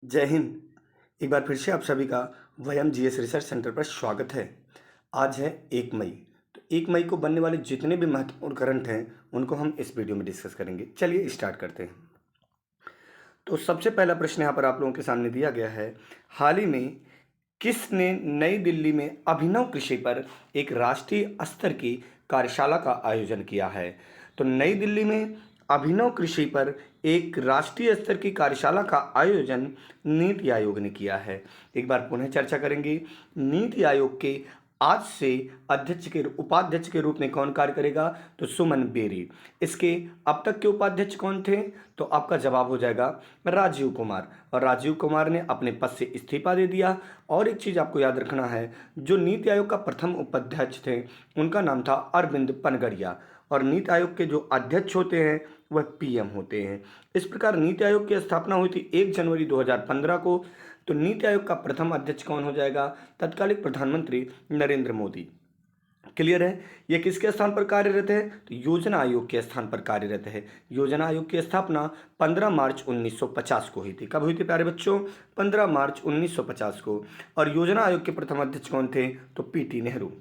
जय हिंद। एक बार फिर से आप सभी का वयम जीएस रिसर्च सेंटर पर स्वागत है। आज है 1 मई। तो 1 मई को बनने वाले जितने भी महत्वपूर्ण करंट हैं उनको हम इस वीडियो में डिस्कस करेंगे। चलिए स्टार्ट करते हैं। तो सबसे पहला प्रश्न यहाँ पर आप लोगों के सामने दिया गया है, हाल ही में किसने नई दिल्ली में अभिनव कृषि पर एक राष्ट्रीय स्तर की कार्यशाला का आयोजन किया है? तो नई दिल्ली में अभिनव कृषि पर एक राष्ट्रीय स्तर की कार्यशाला का आयोजन नीति आयोग ने किया है। एक बार पुनः चर्चा करेंगे। नीति आयोग के आज से उपाध्यक्ष के रूप में कौन कार्य करेगा? तो सुमन बेरी। इसके अब तक के उपाध्यक्ष कौन थे? तो आपका जवाब हो जाएगा राजीव कुमार, और राजीव कुमार ने अपने पद से इस्तीफा दे दिया। और एक चीज़ आपको याद रखना है, जो नीति आयोग का प्रथम उपाध्यक्ष थे उनका नाम था अरविंद पनगड़िया, और नीति आयोग के जो अध्यक्ष होते हैं वह पीएम होते हैं। इस प्रकार नीति आयोग की स्थापना हुई थी 1 जनवरी 2015 को। तो नीति आयोग का प्रथम अध्यक्ष कौन हो जाएगा? तत्कालीन प्रधानमंत्री नरेंद्र मोदी। क्लियर है? ये किसके स्थान पर कार्यरत है? तो योजना आयोग के स्थान पर कार्यरत है। योजना आयोग की स्थापना 15 मार्च 1950 को हुई थी। कब हुई थी प्यारे बच्चों? 15 मार्च 1950 को। और योजना आयोग के प्रथम अध्यक्ष कौन थे? तो पीटी नेहरू।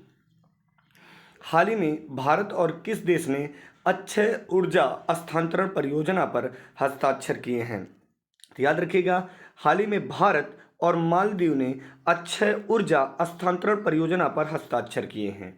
हाल ही में भारत और किस देश ने अक्षय ऊर्जा स्थानांतरण परियोजना पर हस्ताक्षर किए हैं? तो याद रखिएगा, हाल ही में भारत और मालदीव ने अक्षय ऊर्जा स्थानांतरण परियोजना पर हस्ताक्षर किए हैं।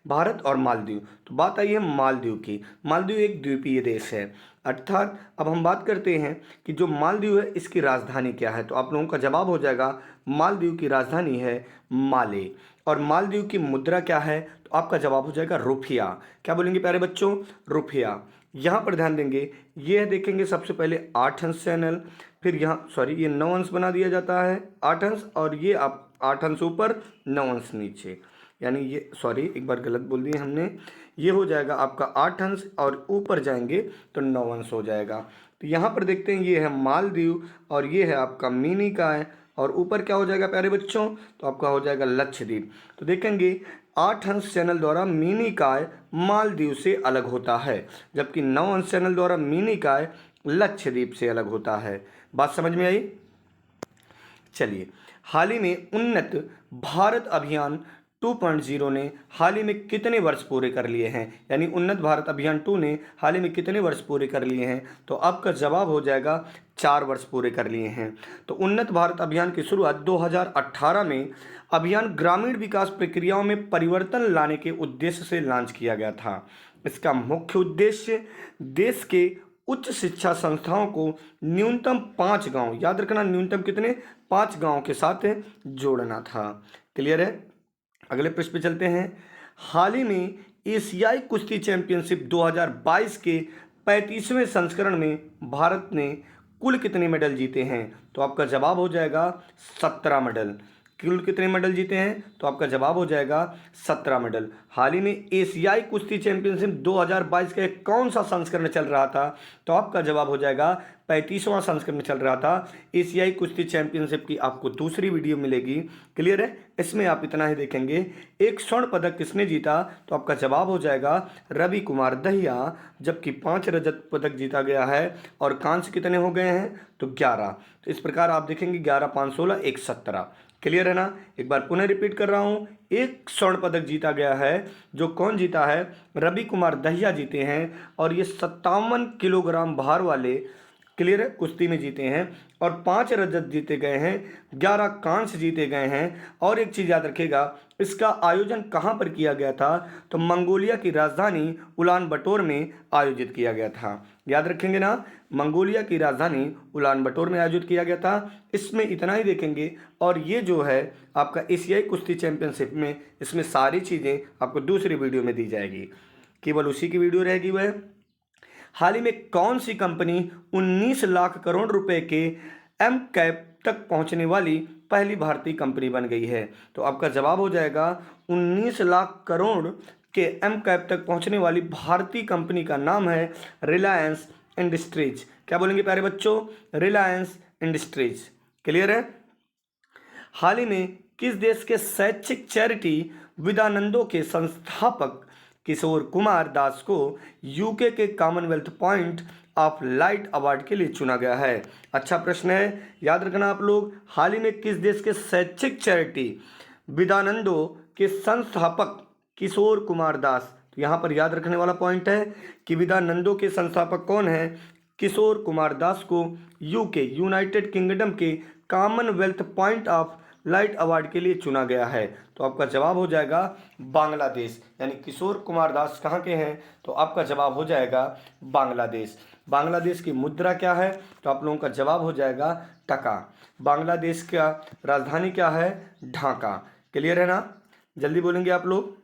भारत और मालदीव। तो बात आई है मालदीव की। मालदीव एक द्वीपीय देश है, अर्थात अब हम बात करते हैं कि जो मालदीव है इसकी राजधानी क्या है। तो आप लोगों का जवाब हो जाएगा मालदीव की राजधानी है माले। और मालदीव की मुद्रा क्या है? तो आपका जवाब हो जाएगा रुपया। क्या बोलेंगे प्यारे बच्चों? रुपया। यहाँ पर ध्यान देंगे, ये देखेंगे सबसे पहले 8 अंश चैनल, फिर यहाँ ये 9 अंश बना दिया जाता है, 8 अंश, और ये आप 8 अंश ऊपर 9 अंश नीचे, यानी ये एक बार गलत बोल दिए हमने। ये हो जाएगा आपका 8 अंश और ऊपर जाएंगे तो 9 अंश हो जाएगा। तो यहाँ पर देखते हैं ये है मालदीव और ये है आपका मिनिकॉय, और ऊपर क्या हो जाएगा प्यारे बच्चों? तो आपका हो जाएगा लक्षद्वीप। तो देखेंगे 8 अंश चैनल द्वारा मिनिकॉय मालदीव से अलग होता है, जबकि 9 अंश चैनल द्वारा मिनिकॉय लक्षद्वीप से अलग होता है। बात समझ में आई? चलिए, हाल ही में उन्नत भारत अभियान 2.0 ने हाल ही में कितने वर्ष पूरे कर लिए हैं? यानी उन्नत भारत अभियान 2 ने हाल ही में कितने वर्ष पूरे कर लिए हैं? तो आपका जवाब हो जाएगा 4 वर्ष पूरे कर लिए हैं। तो उन्नत भारत अभियान की शुरुआत 2018 में अभियान ग्रामीण विकास प्रक्रियाओं में परिवर्तन लाने के उद्देश्य से लॉन्च किया गया था। इसका मुख्य उद्देश्य देश के उच्च शिक्षा संस्थाओं को न्यूनतम 5 गांव, याद रखना न्यूनतम कितने? 5 गांव के साथ जोड़ना था। क्लियर है? अगले प्रश्न पे चलते हैं। हाल ही में एशियाई कुश्ती चैंपियनशिप 2022 के 35वें संस्करण में भारत ने कुल कितने मेडल जीते हैं? तो आपका जवाब हो जाएगा 17 मेडल। कुल कितने मेडल जीते हैं? तो आपका जवाब हो जाएगा 17 मेडल। हाल ही में एशियाई कुश्ती चैंपियनशिप 2022 का कौन सा संस्करण चल रहा था? तो आपका जवाब हो जाएगा 35वां संस्करण चल रहा था। एशियाई कुश्ती चैंपियनशिप की आपको दूसरी वीडियो मिलेगी। क्लियर है? इसमें आप इतना ही देखेंगे। एक स्वर्ण पदक किसने जीता? तो आपका जवाब हो जाएगा रवि कुमार दहिया, जबकि 5 रजत पदक जीता गया है। और कांस्य कितने हो गए हैं? तो 11। तो इस प्रकार आप देखेंगे 11, 5, 16, 1, 17। क्लियर है ना? एक बार पुनः रिपीट कर रहा हूं, एक स्वर्ण पदक जीता गया है। जो कौन जीता है? रवि कुमार दहिया जीते हैं, और ये 57 किलोग्राम भार वाले, क्लियर है, कुश्ती में जीते हैं। और 5 रजत जीते गए हैं, 11 कांस्य जीते गए हैं। और एक चीज़ याद रखिएगा, इसका आयोजन कहाँ पर किया गया था? तो मंगोलिया की राजधानी उलान बटोर में आयोजित किया गया था। याद रखेंगे ना? मंगोलिया की राजधानी उलान बटोर में आयोजित किया गया था। इसमें इतना ही देखेंगे। और ये जो है आपका एशियाई कुश्ती चैंपियनशिप में, इसमें सारी चीज़ें आपको दूसरी वीडियो में दी जाएगी, केवल उसी की वीडियो रहेगी वह। हाल ही में कौन सी कंपनी 19 लाख करोड़ रुपए के एम कैप तक पहुंचने वाली पहली भारतीय कंपनी बन गई है? तो आपका जवाब हो जाएगा 19 लाख करोड़ के एम कैप तक पहुंचने वाली भारतीय कंपनी का नाम है रिलायंस इंडस्ट्रीज। क्या बोलेंगे प्यारे बच्चों? रिलायंस इंडस्ट्रीज। क्लियर है? हाल ही में किस देश के शैक्षिक चैरिटी विदानंदो के संस्थापक किशोर कुमार दास को यूके के Commonwealth point of light award के लिए चुना गया है। अच्छा प्रश्न है, याद रखना आप लोग। हाल ही में किस देश के शैक्षिक चैरिटी विद्यानंदो के संस्थापक किशोर कुमार दास, तो यहाँ पर याद रखने वाला पॉइंट है कि विद्यानंदो के संस्थापक कौन है, किशोर कुमार दास को यूके यूनाइटेड किंगडम के Commonwealth point of light award के लिए चुना गया है। तो आपका जवाब हो जाएगा बांग्लादेश, यानी किशोर कुमार दास कहाँ के हैं, तो आपका जवाब हो जाएगा बांग्लादेश। बांग्लादेश की मुद्रा क्या है, तो आप लोगों का जवाब हो जाएगा टका। बांग्लादेश का राजधानी क्या है, ढाका। क्लियर है ना, जल्दी बोलेंगे आप लोग।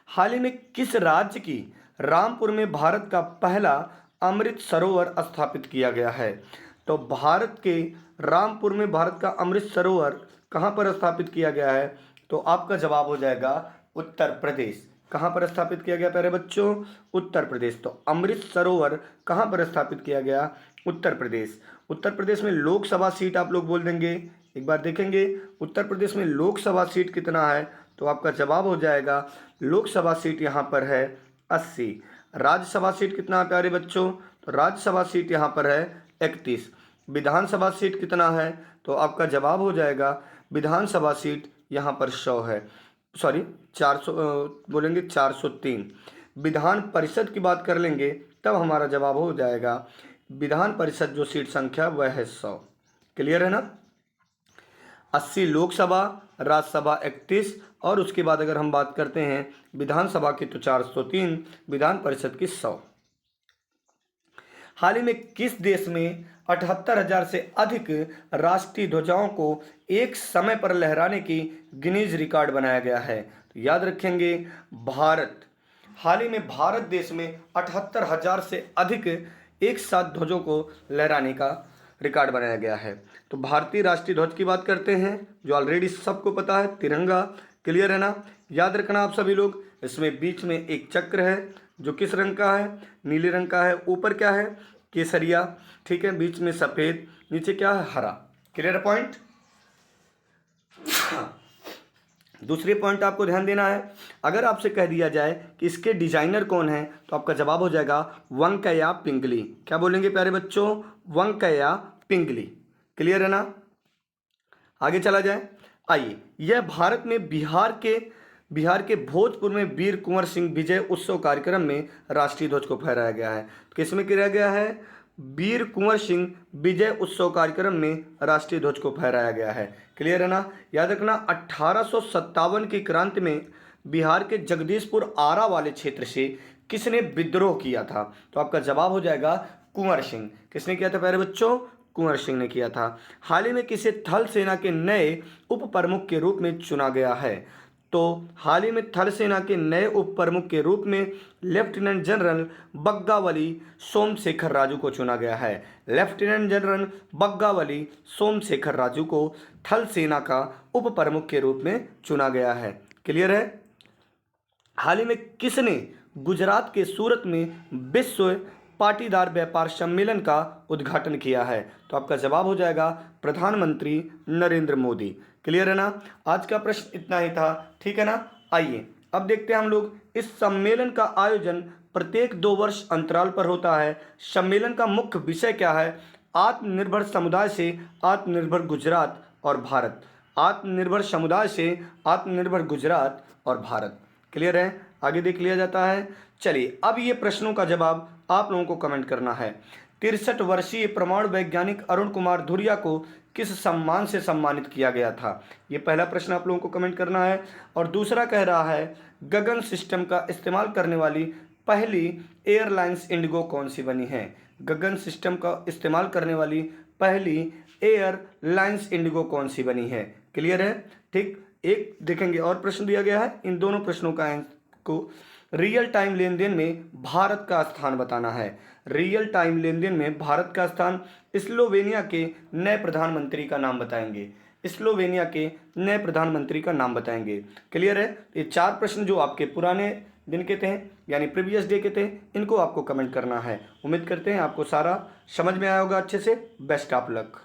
हाल ही में किस राज्य की रामपुर में भारत का पहला अमृत सरोवर स्थापित किया गया है, तो भारत के रामपुर में भारत का अमृत सरोवर कहाँ पर स्थापित किया गया है, तो आपका जवाब हो जाएगा उत्तर प्रदेश। कहाँ पर स्थापित किया गया प्यारे बच्चों, उत्तर प्रदेश। तो अमृत सरोवर कहाँ पर स्थापित किया गया, उत्तर प्रदेश। उत्तर प्रदेश में लोकसभा सीट आप लोग बोल देंगे, एक बार देखेंगे उत्तर प्रदेश में लोकसभा सीट कितना है, तो आपका जवाब हो जाएगा लोकसभा सीट यहाँ पर है 80। राज्यसभा सीट कितना है प्यारे बच्चों, तो राज्यसभा सीट यहाँ पर है 31। विधानसभा सीट कितना है, तो आपका जवाब हो जाएगा विधानसभा सीट यहाँ पर 100 है, सॉरी 400 बोलेंगे 403। विधान परिषद की बात कर लेंगे तब हमारा जवाब हो जाएगा विधान परिषद जो सीट संख्या वह है 100। क्लियर है ना। 80 लोकसभा, राज्यसभा 31 और उसके बाद अगर हम बात करते हैं विधानसभा की तो 403, विधान परिषद की 100। हाल ही में किस देश में 78,000 से अधिक राष्ट्रीय ध्वजाओं को एक समय पर लहराने की गिनीज रिकॉर्ड बनाया गया है, तो याद रखेंगे भारत। हाल ही में भारत देश में 78,000 से अधिक एक साथ ध्वजों को लहराने का रिकॉर्ड बनाया गया है। तो भारतीय राष्ट्रीय ध्वज की बात करते हैं जो ऑलरेडी सबको पता है, तिरंगा। क्लियर है ना, याद रखना आप सभी लोग। इसमें बीच में एक चक्र है जो किस रंग का है, नीले रंग का है। ऊपर क्या है, केसरिया, ठीक है, बीच में सफ़ेद, नीचे क्या है, हरा। Clear point. दूसरे पॉइंट आपको ध्यान देना है, अगर आपसे कह दिया जाए कि इसके डिजाइनर कौन है, तो आपका जवाब हो जाएगा वेंकैया पिंगली। क्या बोलेंगे प्यारे बच्चों, वेंकैया पिंगली। क्लियर है ना। आगे चला जाए, आइए। यह भारत में बिहार के भोजपुर में वीर कुंवर सिंह विजय उत्सव कार्यक्रम में राष्ट्रीय ध्वज को फहराया गया है। तो किसमें किया गया है, वीर कुंवर सिंह विजय उत्सव कार्यक्रम में राष्ट्रीय ध्वज को फहराया गया है। क्लियर है ना। याद रखना 1857 की क्रांति में बिहार के जगदीशपुर आरा वाले क्षेत्र से किसने विद्रोह किया था, तो आपका जवाब हो जाएगा कुंवर सिंह। किसने किया था प्यारे बच्चों, कुंवर सिंह ने किया था। हाल ही में किसे थल सेना के नए उप प्रमुख के रूप में चुना गया है, तो हाल ही में थल सेना के नए उप प्रमुख के रूप में लेफ्टिनेंट जनरल बग्गावली सोमशेखर राजू को चुना गया है। लेफ्टिनेंट जनरल बग्गावली सोमशेखर राजू को थल सेना का उप प्रमुख के रूप में चुना गया है। क्लियर है। हाल ही में किसने गुजरात के सूरत में विश्व पाटीदार व्यापार सम्मेलन का उद्घाटन किया है, तो आपका जवाब हो जाएगा प्रधानमंत्री नरेंद्र मोदी। क्लियर है ना। आज का प्रश्न इतना ही था, ठीक है ना। आइए अब देखते हैं हम लोग इस सम्मेलन का आयोजन प्रत्येक 2 वर्ष अंतराल पर होता है। सम्मेलन का मुख्य विषय क्या है, आत्मनिर्भर समुदाय से आत्मनिर्भर गुजरात और भारत। आत्मनिर्भर समुदाय से आत्मनिर्भर गुजरात और भारत। क्लियर है, आगे देख लिया जाता है। चलिए अब ये प्रश्नों का जवाब आप लोगों को कमेंट करना है। 63 वर्षीय परमाणु वैज्ञानिक अरुण कुमार धुरिया को किस सम्मान से सम्मानित किया गया था, ये पहला प्रश्न आप लोगों को कमेंट करना है। और दूसरा कह रहा है गगन सिस्टम का इस्तेमाल करने वाली पहली एयरलाइंस इंडिगो कौन सी बनी है। गगन सिस्टम का इस्तेमाल करने वाली पहली एयरलाइंस इंडिगो कौन सी बनी है। क्लियर है, ठीक। एक देखेंगे और प्रश्न दिया गया है, इन दोनों प्रश्नों का को रियल टाइम लेन देन में भारत का स्थान बताना है। रियल टाइम लेन देन में भारत का स्थान, स्लोवेनिया के नए प्रधानमंत्री का नाम बताएंगे। स्लोवेनिया के नए प्रधानमंत्री का नाम बताएंगे। क्लियर है। ये 4 प्रश्न जो आपके पुराने दिन के थे यानी प्रीवियस डे के थे, इनको आपको कमेंट करना है। उम्मीद करते हैं आपको सारा समझ में आया होगा अच्छे से। Best of luck.